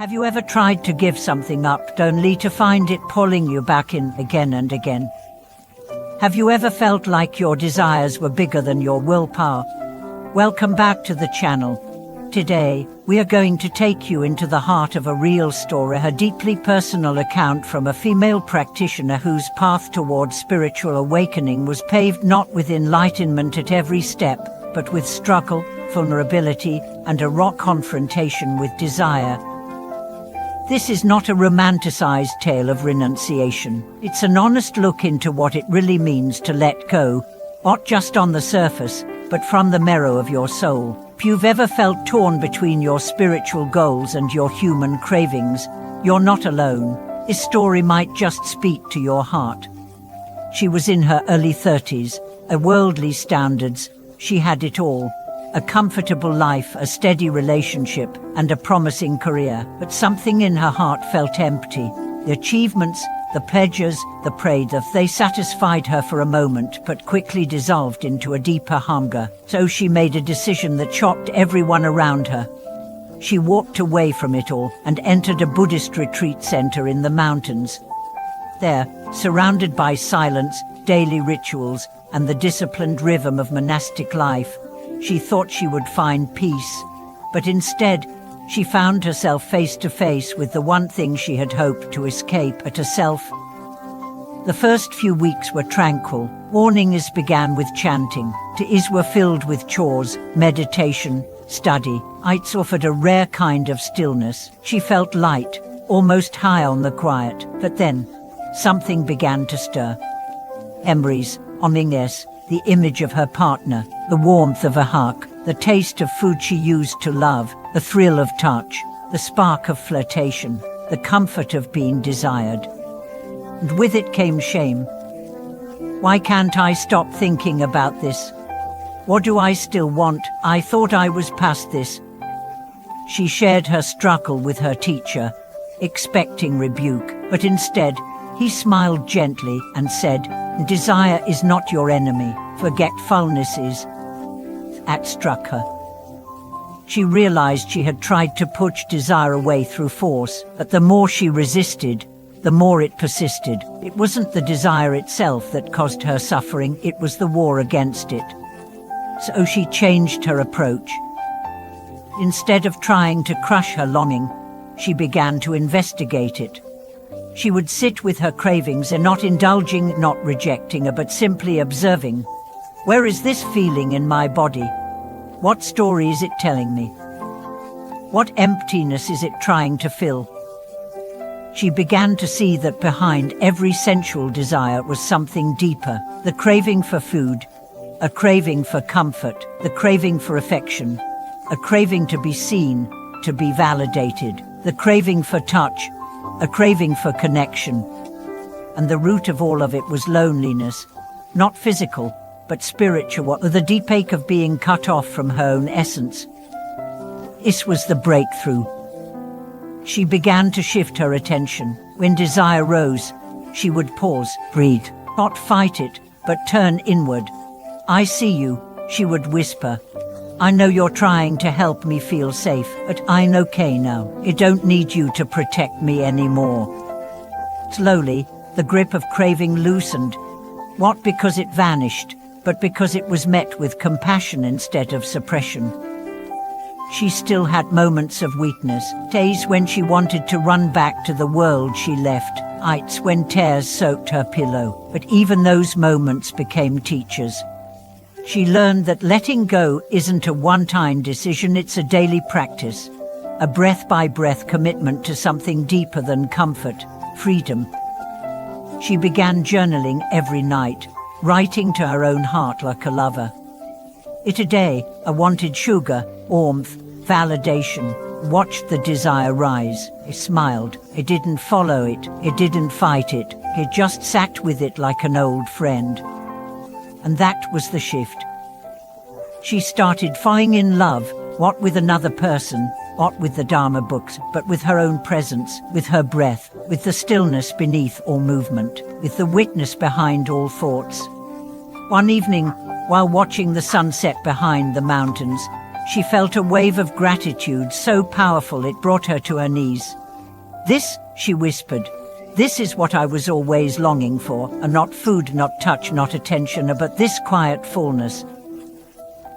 Have you ever tried to give something up only to find it pulling you back in again and again? Have you ever felt like your desires were bigger than your willpower? Welcome back to the channel. Today, we are going to take you into the heart of a real story, a deeply personal account from a female practitioner whose path towards spiritual awakening was paved not with enlightenment at every step, but with struggle, vulnerability, and a raw confrontation with desire. This is not a romanticized tale of renunciation. It's an honest look into what it really means to let go, not just on the surface, but from the marrow of your soul. If you've ever felt torn between your spiritual goals and your human cravings, you're not alone. This story might just speak to your heart. She was in her early 30s, by worldly standards, she had it all. A comfortable life, a steady relationship, and a promising career. But something in her heart felt empty. The achievements, the pleasures, the pride, they satisfied her for a moment, but quickly dissolved into a deeper hunger. So she made a decision that shocked everyone around her. She walked away from it all and entered a Buddhist retreat center in the mountains. There, surrounded by silence, daily rituals, and the disciplined rhythm of monastic life, she thought she would find peace, but instead, she found herself face to face with the one thing she had hoped to escape at herself. The first few weeks were tranquil. Mornings began with chanting. Days were filled with chores, meditation, study. Nights offered a rare kind of stillness. She felt light, almost high on the quiet. But then, something began to stir. Memories, the image of her partner, the warmth of a hug, the taste of food she used to love, the thrill of touch, the spark of flirtation, the comfort of being desired. And with it came shame. Why can't I stop thinking about this? What do I still want? I thought I was past this. She shared her struggle with her teacher, expecting rebuke, but instead, he smiled gently and said, "Desire is not your enemy, forgetfulness is." That struck her. She realized she had tried to push desire away through force, but the more she resisted, the more it persisted. It wasn't the desire itself that caused her suffering, it was the war against it. So she changed her approach. Instead of trying to crush her longing, she began to investigate it. She would sit with her cravings and not indulging, not rejecting her, but simply observing. Where is this feeling in my body? What story is it telling me? What emptiness is it trying to fill? She began to see that behind every sensual desire was something deeper. The craving for food, a craving for comfort, the craving for affection, a craving to be seen, to be validated, the craving for touch, a craving for connection. And the root of all of it was loneliness, not physical, but spiritual, the deep ache of being cut off from her own essence. This was the breakthrough. She began to shift her attention. When desire rose, she would pause, breathe, not fight it, but turn inward. "I see you," she would whisper. "I know you're trying to help me feel safe, but I'm okay now. I don't need you to protect me anymore." Slowly, the grip of craving loosened, not because it vanished, but because it was met with compassion instead of suppression. She still had moments of weakness, days when she wanted to run back to the world she left, nights when tears soaked her pillow, but even those moments became teachers. She learned that letting go isn't a one-time decision, it's a daily practice, a breath-by-breath commitment to something deeper than comfort, freedom. She began journaling every night, writing to her own heart like a lover. Today, I wanted sugar, warmth, validation. Watched the desire rise. I smiled. I didn't follow it. I didn't fight it. I just sat with it like an old friend. And that was the shift. She started falling in love, not with another person, not with the Dharma books, but with her own presence, with her breath, with the stillness beneath all movement, with the witness behind all thoughts. One evening, while watching the sunset behind the mountains, She felt a wave of gratitude so powerful it brought her to her knees. "This," she whispered, "this is what I was always longing for, and not food, not touch, not attention, but this quiet fullness."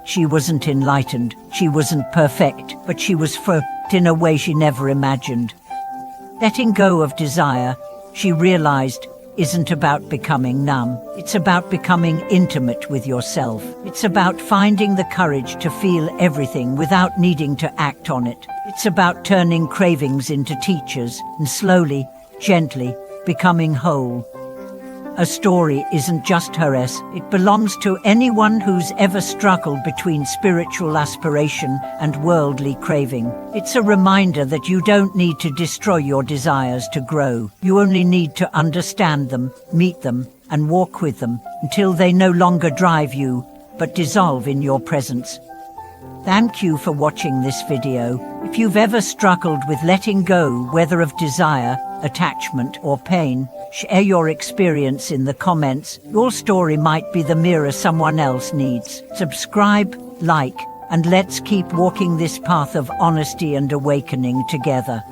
She wasn't enlightened, she wasn't perfect, but she was free in a way she never imagined. Letting go of desire, she realized, isn't about becoming numb. It's about becoming intimate with yourself. It's about finding the courage to feel everything without needing to act on it. It's about turning cravings into teachers and slowly, gently, becoming whole. A story isn't just hers, it belongs to anyone who's ever struggled between spiritual aspiration and worldly craving. It's a reminder that you don't need to destroy your desires to grow. You only need to understand them, meet them, and walk with them until they no longer drive you, but dissolve in your presence. Thank you for watching this video. If you've ever struggled with letting go, whether of desire, attachment, or pain, share your experience in the comments. Your story might be the mirror someone else needs. Subscribe, like, and let's keep walking this path of honesty and awakening together.